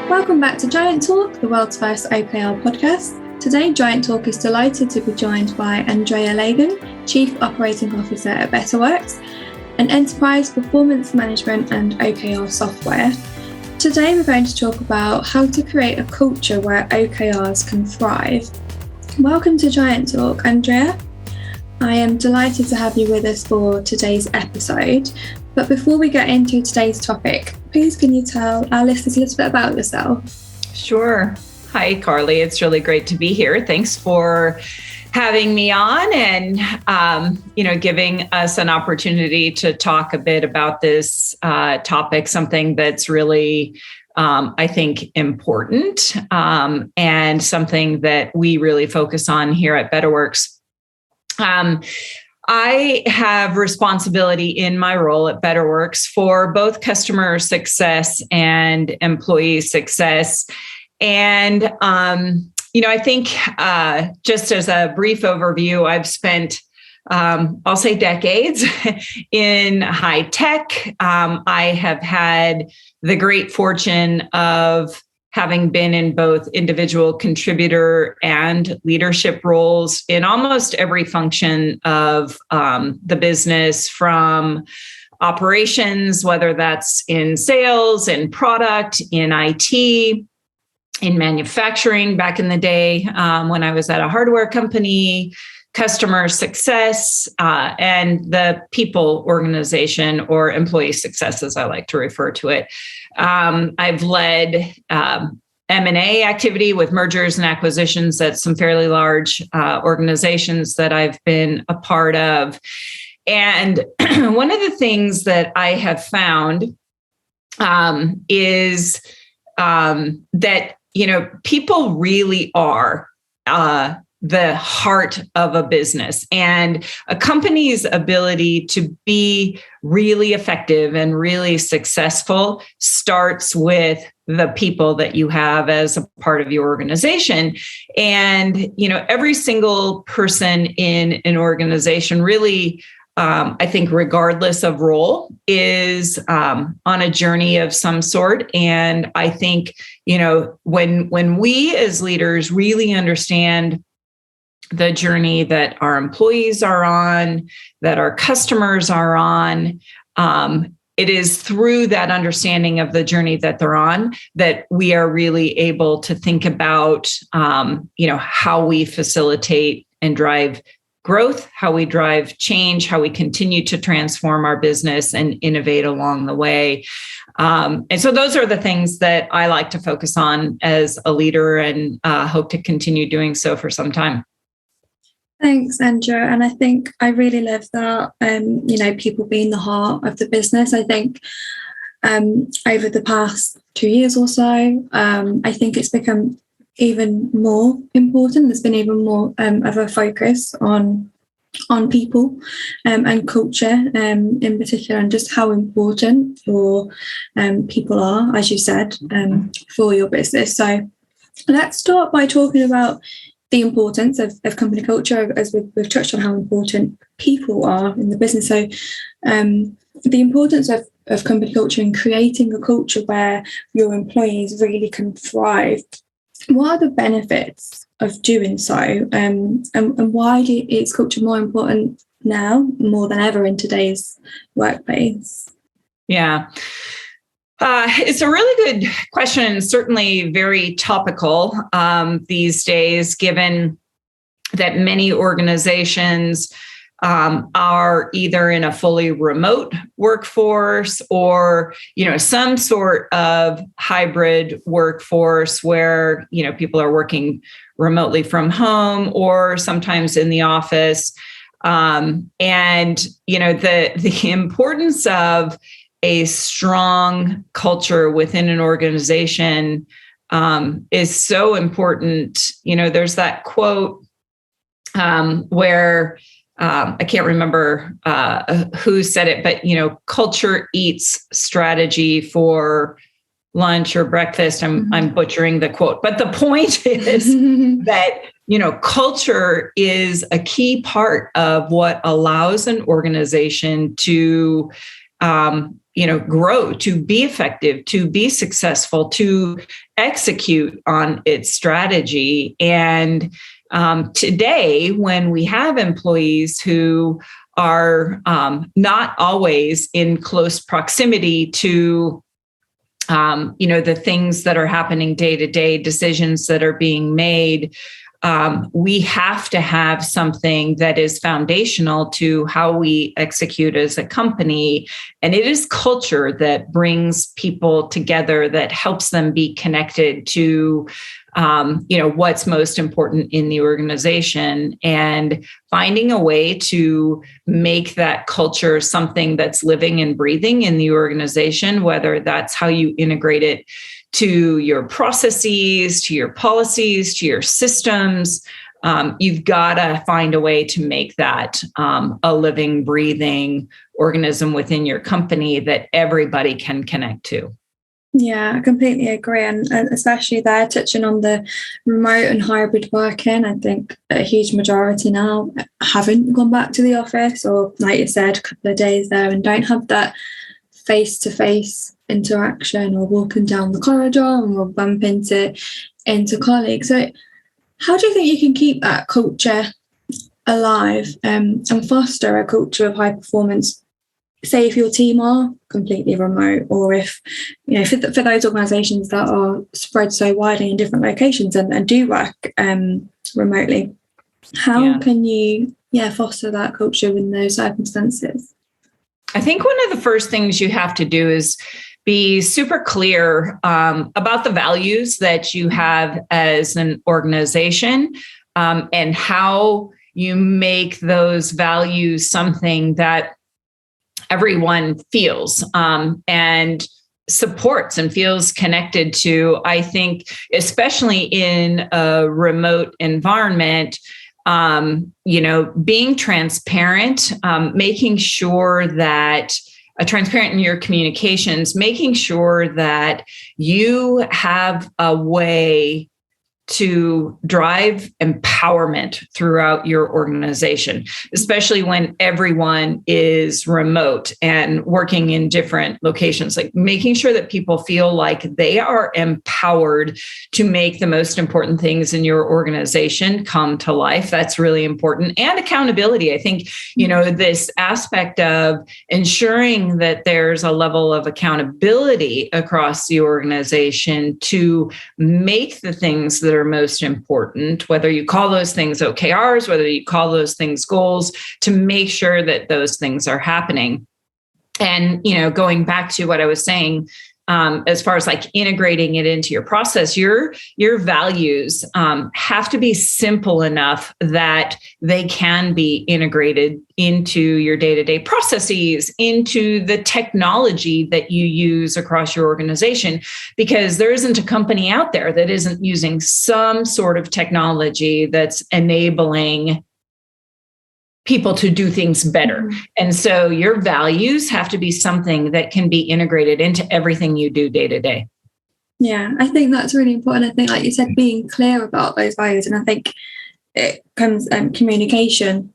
Welcome back to Giant Talk, the world's first OKR podcast. Today, Giant Talk is delighted to be joined by Andrea Lagan, Chief Operating Officer at Betterworks, an enterprise performance management and OKR software. Today, we're going to talk about how to create a culture where OKRs can thrive. Welcome to Giant Talk, Andrea. I am delighted to have you with us for today's episode. But before we get into today's topic, please can you tell our listeners a little bit about yourself? Sure. Hi, Carly. It's really great to be here. Thanks for having me on and, giving us an opportunity to talk a bit about this topic, something that's really, I think, important and something that we really focus on here at Betterworks. I have responsibility in my role at Betterworks for both customer success and employee success. And, I think just as a brief overview, I've spent, I'll say decades in high tech. I have had the great fortune of having been in both individual contributor and leadership roles in almost every function of the business, from operations, whether that's in sales, in product, in IT, in manufacturing back in the day when I was at a hardware company, customer success, and the people organization, or employee success, as I like to refer to it. I've led M&A activity with mergers and acquisitions at some fairly large organizations that I've been a part of. And one of the things that I have found is that, people really are the heart of a business, and a company's ability to be really effective and really successful starts with the people that you have as a part of your organization. And, every single person in an organization really, I think, regardless of role, is on a journey of some sort. And I think, when we as leaders really understand the journey that our employees are on, that our customers are on, it is through that understanding of the journey that they're on that we are really able to think about, how we facilitate and drive growth, how we drive change, how we continue to transform our business and innovate along the way. And so those are the things that I like to focus on as a leader, and hope to continue doing so for some time. Thanks, Andrea. And I think I really love that, people being the heart of the business. I think over the past 2 years or so, I think it's become even more important. There's been even more of a focus on people and culture in particular, and just how important your people are, as you said, for your business. So let's start by talking about the importance of company culture, as we've touched on how important people are in the business. So the importance of company culture and creating a culture where your employees really can thrive. What are the benefits of doing so? And why is culture more important now, more than ever in today's workplace? Yeah. It's a really good question, and certainly very topical these days, given that many organizations are either in a fully remote workforce or, some sort of hybrid workforce where, people are working remotely from home or sometimes in the office. And, the importance of a strong culture within an organization is so important. There's that quote where I can't remember who said it, but culture eats strategy for lunch or breakfast. I'm butchering the quote, but the point is that culture is a key part of what allows an organization to grow, to be effective, to be successful, to execute on its strategy. And today, when we have employees who are not always in close proximity to the things that are happening day to day, decisions that are being made, we have to have something that is foundational to how we execute as a company. And it is culture that brings people together, that helps them be connected to what's most important in the organization, and finding a way to make that culture something that's living and breathing in the organization, whether that's how you integrate it to your processes, to your policies, to your systems. You've got to find a way to make that a living, breathing organism within your company that everybody can connect to. Yeah, I completely agree. And especially there, touching on the remote and hybrid working, I think a huge majority now haven't gone back to the office, or like you said, a couple of days there, and don't have that face-to-face interaction, or walking down the corridor and we'll bump into colleagues. So how do you think you can keep that culture alive and foster a culture of high performance, say if your team are completely remote, or if, for those organizations that are spread so widely in different locations and do work remotely, how can you foster that culture in those circumstances? I think one of the first things you have to do is be super clear about the values that you have as an organization, and how you make those values something that everyone feels and supports and feels connected to. I think, especially in a remote environment, being transparent, making sure that transparent in your communications, making sure that you have a way to drive empowerment throughout your organization, especially when everyone is remote and working in different locations, like making sure that people feel like they are empowered to make the most important things in your organization come to life. That's really important. And accountability. I think, this aspect of ensuring that there's a level of accountability across the organization to make the things that are most important, whether you call those things OKRs, whether you call those things goals, to make sure that those things are happening. And, going back to what I was saying, as far as like integrating it into your process, your values have to be simple enough that they can be integrated into your day-to-day processes, into the technology that you use across your organization, because there isn't a company out there that isn't using some sort of technology that's enabling people to do things better. Mm-hmm. And so your values have to be something that can be integrated into everything you do day to day. Yeah, I think that's really important. I think, like you said, being clear about those values. And I think it comes communication,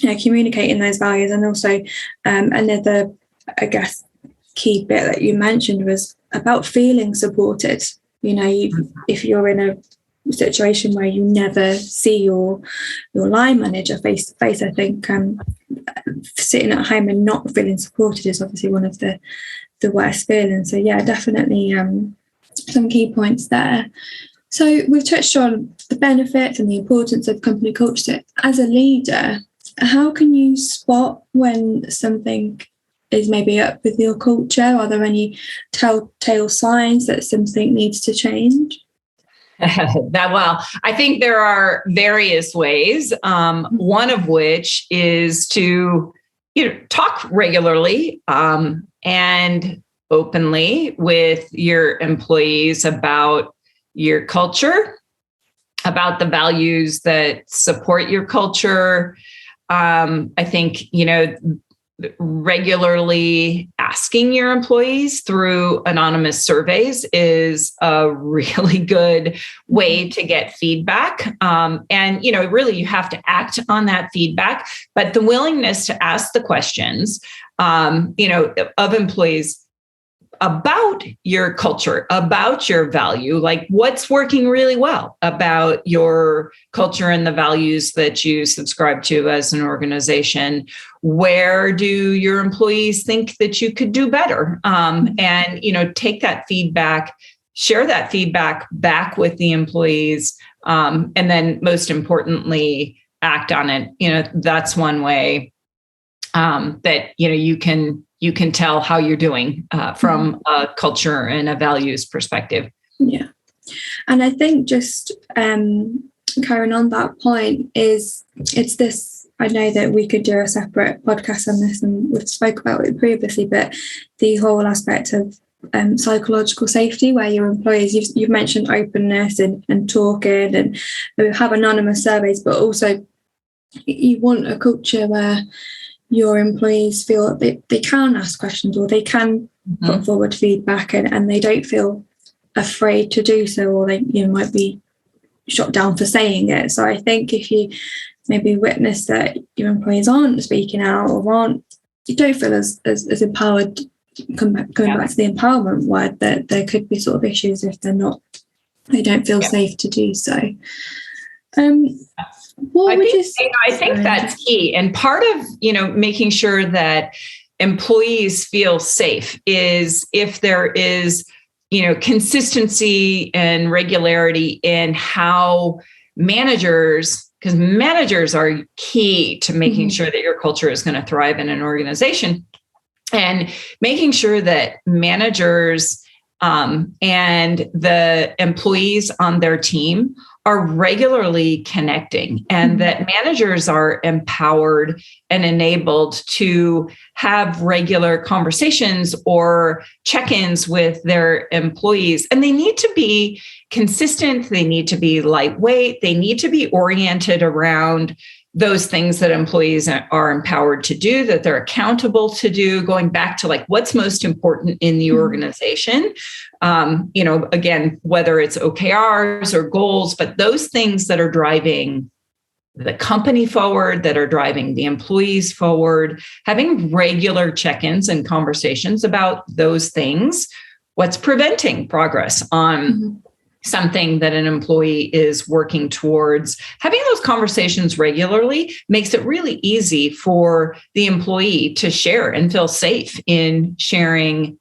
communicating those values. And also another, I guess, key bit that you mentioned was about feeling supported. If you're in a situation where you never see your line manager face to face, I think sitting at home and not feeling supported is obviously one of the worst feelings. So yeah, definitely some key points there. So we've touched on the benefits and the importance of company culture. As a leader, how can you spot when something is maybe up with your culture? Are there any telltale signs that something needs to change? I think there are various ways. One of which is to talk regularly and openly with your employees about your culture, about the values that support your culture. I think regularly asking your employees through anonymous surveys is a really good way to get feedback. And, really you have to act on that feedback, but the willingness to ask the questions, of employees about your culture, about your value, like what's working really well about your culture and the values that you subscribe to as an organization. Where do your employees think that you could do better? And, take that feedback, share that feedback back with the employees. And then most importantly, act on it. That's one way that, you can tell how you're doing from a culture and a values perspective. Yeah. And I think just carrying on that point it's this, I know that we could do a separate podcast on this and we've spoke about it previously, but the whole aspect of psychological safety where your employees, you've mentioned openness and talking and we have anonymous surveys, but also you want a culture where your employees feel that they can ask questions or they can put forward feedback and they don't feel afraid to do so, or they might be shot down for saying it. So I think if you maybe witness that your employees aren't speaking out or you don't feel as empowered, going back to the empowerment word, that there could be sort of issues if they don't feel safe to do so. I think that's key. And part of, making sure that employees feel safe is if there is, consistency and regularity in how managers, because managers are key to making sure that your culture is going to thrive in an organization, and making sure that managers and the employees on their team are regularly connecting, and that managers are empowered and enabled to have regular conversations or check-ins with their employees. And they need to be consistent. They need to be lightweight. They need to be oriented around those things that employees are empowered to do, that they're accountable to do, going back to like what's most important in the organization. Again, whether it's OKRs or goals, but those things that are driving the company forward, that are driving the employees forward, having regular check-ins and conversations about those things, what's preventing progress on something that an employee is working towards. Having those conversations regularly makes it really easy for the employee to share and feel safe in sharing,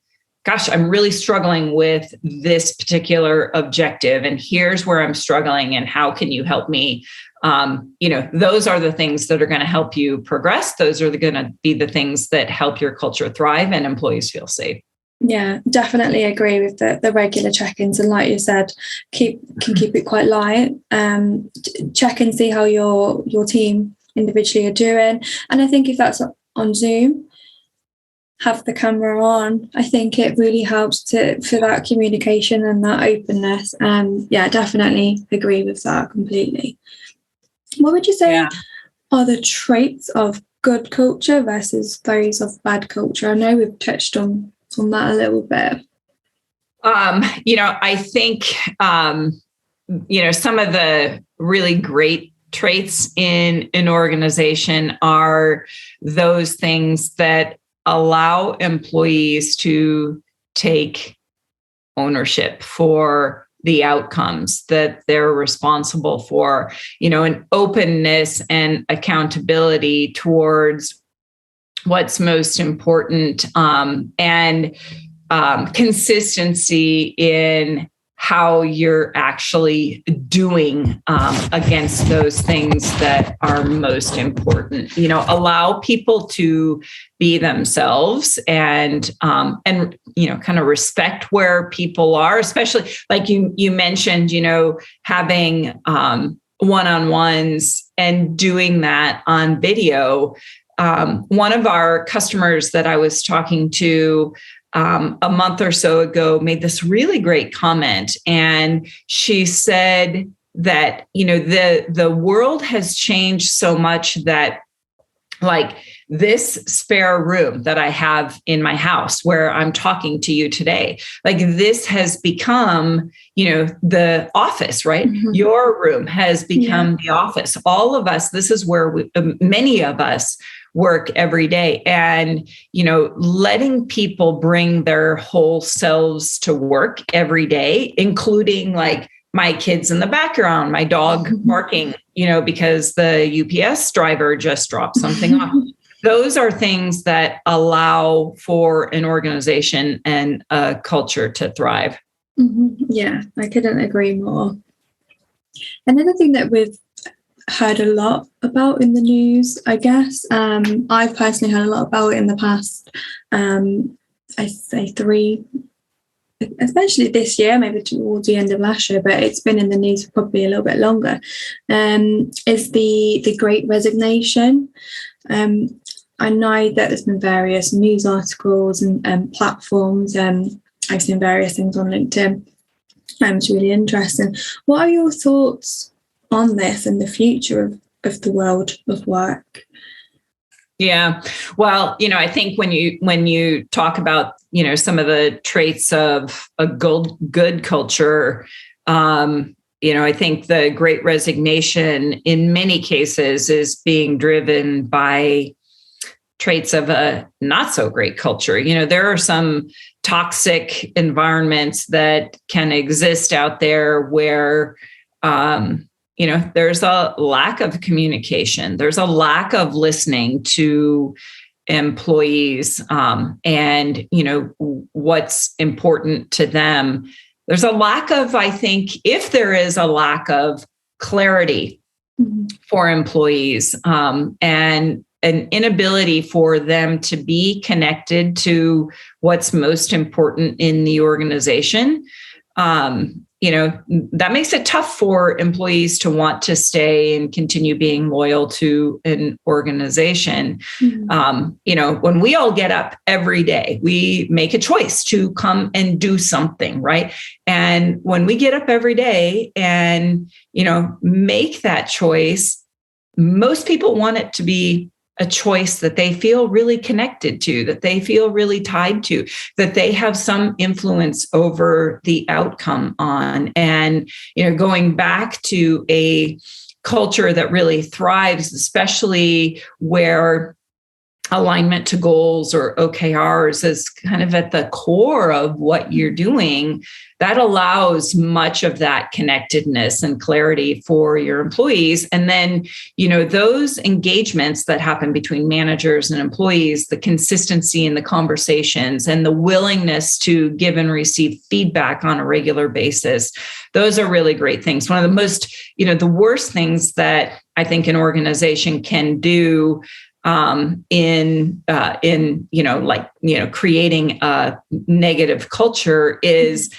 gosh, I'm really struggling with this particular objective, and here's where I'm struggling, and how can you help me? Those are the things that are going to help you progress. Those are going to be the things that help your culture thrive and employees feel safe. Yeah, definitely agree with the regular check-ins, and like you said, keep it quite light. Check and see how your team individually are doing, and I think if that's on Zoom, have the camera on. I think it really helps for that communication and that openness. Definitely agree with that completely. What would you say are the traits of good culture versus those of bad culture? I know we've touched on that a little bit. I think, some of the really great traits in an organization are those things that allow employees to take ownership for the outcomes that they're responsible for, an openness and accountability towards what's most important, and consistency in how you're actually doing against those things that are most important. Allow people to be themselves and kind of respect where people are, especially like you mentioned, having one-on-ones and doing that on video. One of our customers that I was talking to a month or so ago made this really great comment. And she said that, the world has changed so much that like this spare room that I have in my house where I'm talking to you today, like this has become, the office, right? Mm-hmm. Your room has become the office. All of us, this is where many of us work every day. And, letting people bring their whole selves to work every day, including like my kids in the background, my dog barking, because the UPS driver just dropped something off. Those are things that allow for an organization and a culture to thrive. Mm-hmm. Yeah, I couldn't agree more. Another thing that we've heard a lot about in the news, I guess, I've personally heard a lot about it in the past, I say 3, especially this year, maybe towards the end of last year, but it's been in the news for probably a little bit longer, is the Great Resignation. I know that there's been various news articles and platforms. I've seen various things on LinkedIn. It's really interesting. What are your thoughts on this and the future of the world of work? Yeah. Well, I think when you talk about, some of the traits of a good culture, I think the Great Resignation in many cases is being driven by traits of a not so great culture. There are some toxic environments that can exist out there where, there's a lack of communication. There's a lack of listening to employees and, what's important to them. There's a lack of, I think, if there is a lack of clarity for employees and an inability for them to be connected to what's most important in the organization, that makes it tough for employees to want to stay and continue being loyal to an organization. When we all get up every day, we make a choice to come and do something, right? And when we get up every day and, make that choice, most people want it to be a choice that they feel really connected to, that they feel really tied to, that they have some influence over the outcome on. And, going back to a culture that really thrives, especially where alignment to goals or OKRs is kind of at the core of what you're doing, that allows much of that connectedness and clarity for your employees. And then, those engagements that happen between managers and employees, the consistency in the conversations and the willingness to give and receive feedback on a regular basis, those are really great things. One of the most, the worst things that I think an organization can do in creating a negative culture is,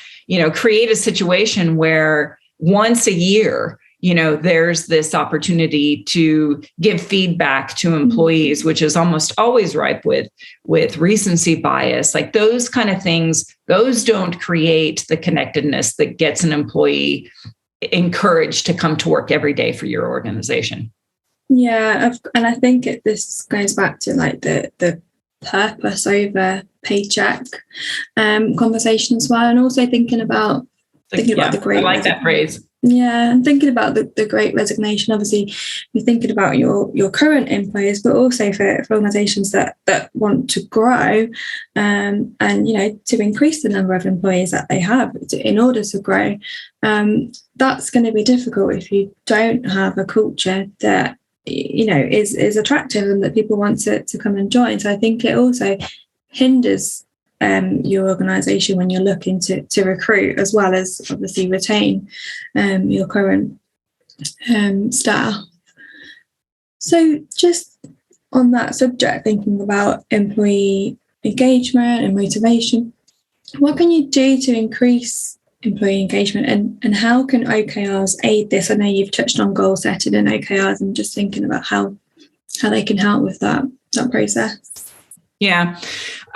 create a situation where once a year, there's this opportunity to give feedback to employees, which is almost always ripe with recency bias. Like those kind of things, those don't create the connectedness that gets an employee encouraged to come to work every day for your organization. Yeah, and I think this goes back to like the purpose over paycheck conversation as well, and also thinking about the Great. I like that phrase. Yeah, and thinking about the Great Resignation. Obviously, you're thinking about your current employees, but also for organisations that want to grow, and to increase the number of employees that they have in order to grow. That's going to be difficult if you don't have a culture that is attractive and that people want to come and join. So I think it also hinders your organisation when you're looking to recruit, as well as obviously retain your current staff. So just on that subject, thinking about employee engagement and motivation, what can you do to increase employee engagement, and how can OKRs aid this? I know you've touched on goal setting and OKRs, and just thinking about how they can help with that process. Yeah.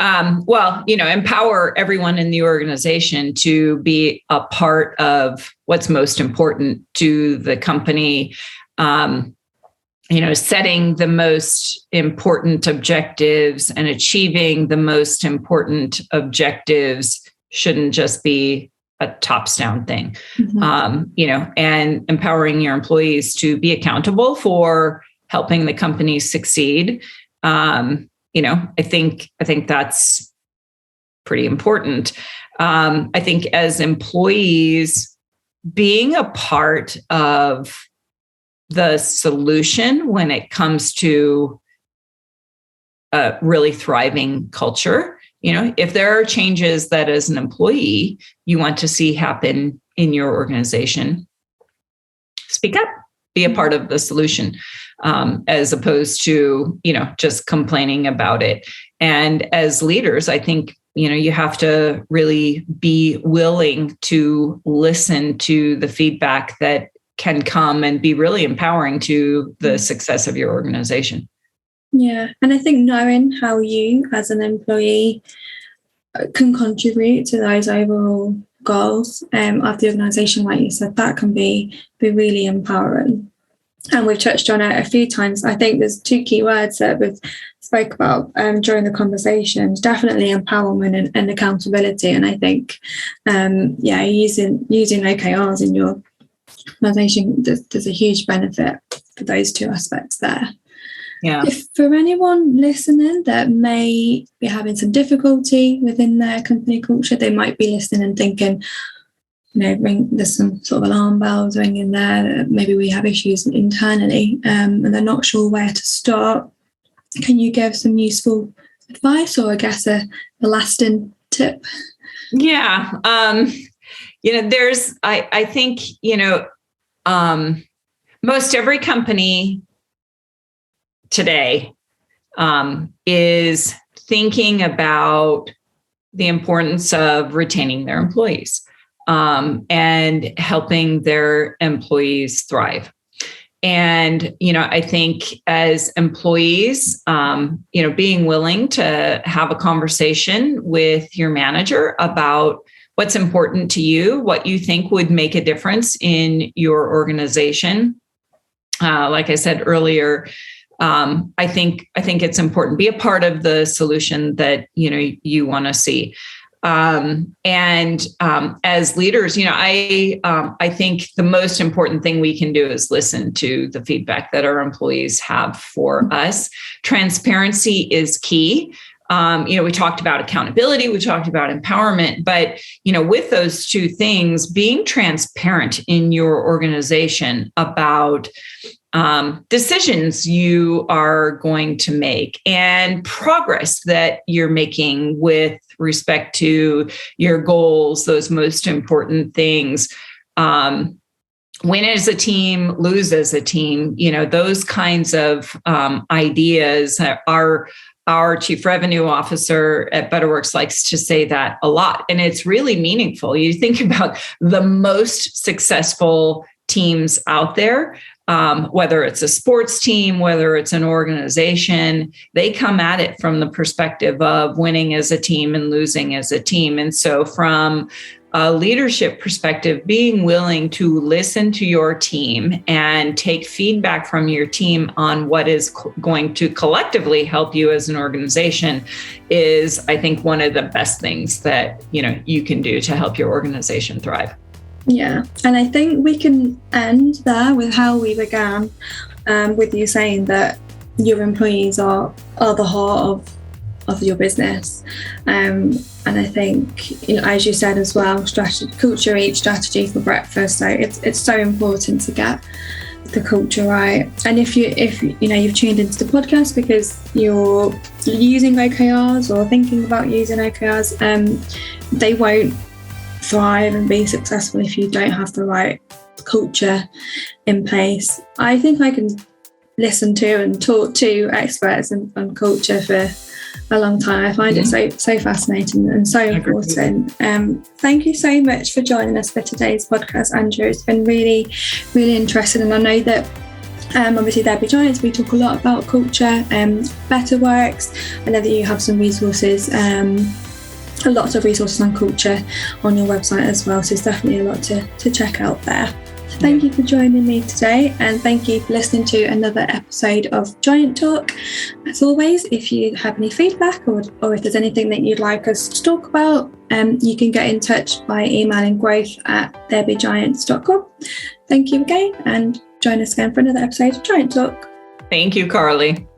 Empower everyone in the organization to be a part of what's most important to the company. setting the most important objectives and achieving the most important objectives shouldn't just be a tops down thing, and empowering your employees to be accountable for helping the company succeed. I think that's pretty important. I think as employees, being a part of the solution when it comes to a really thriving culture, if there are changes that as an employee you want to see happen in your organization, speak up, be a part of the solution, as opposed to, just complaining about it. And as leaders, I think, you have to really be willing to listen to the feedback that can come and be really empowering to the success of your organization. Yeah. And I think knowing how you as an employee can contribute to those overall goals of the organization, like you said, that can be really empowering. And we've touched on it a few times. I think there's two key words that we've spoke about during the conversations, definitely empowerment and accountability. And I think, using OKRs in your organization, there's a huge benefit for those two aspects there. Yeah. If for anyone listening that may be having some difficulty within their company culture, they might be listening and thinking, there's some sort of alarm bells ringing there. Maybe we have issues internally, and they're not sure where to start. Can you give some useful advice, or I guess a lasting tip? Yeah. I think, most every company today is thinking about the importance of retaining their employees and helping their employees thrive. And, I think as employees, being willing to have a conversation with your manager about what's important to you, what you think would make a difference in your organization. Like I said earlier, I think it's important. Be a part of the solution that, you want to see. As leaders, I think the most important thing we can do is listen to the feedback that our employees have for us. Transparency is key. We talked about accountability, we talked about empowerment, but, with those two things, being transparent in your organization about decisions you are going to make and progress that you're making with respect to your goals, those most important things. Win as a team, lose as a team, those kinds of ideas are. Our chief revenue officer at Betterworks likes to say that a lot, and it's really meaningful. You think about the most successful teams out there, whether it's a sports team, whether it's an organization, they come at it from the perspective of winning as a team and losing as a team. And so from a leadership perspective, being willing to listen to your team and take feedback from your team on what is going to collectively help you as an organization is, I think, one of the best things that, you can do to help your organization thrive. Yeah. And I think we can end there with how we began, with you saying that your employees are the heart of your business. And I think, as you said as well, culture eats strategy for breakfast. So it's so important to get the culture right. And if you've tuned into the podcast because you're using OKRs or thinking about using OKRs, they won't thrive and be successful if you don't have the right culture in place. I think I can listen to and talk to experts on culture for a long time. I find it so fascinating and so important. Thank you so much for joining us for today's podcast, Andrew. It's been really, really interesting, and I know that obviously there be giants. We talk a lot about culture, Betterworks. I know that you have some resources, lots of resources on culture on your website as well. So it's definitely a lot to check out there. Thank you for joining me today, and thank you for listening to another episode of Giant Talk. As always, if you have any feedback or if there's anything that you'd like us to talk about, you can get in touch by emailing growth@therebegiants.com. Thank you again, and join us again for another episode of Giant Talk. Thank you, Carly.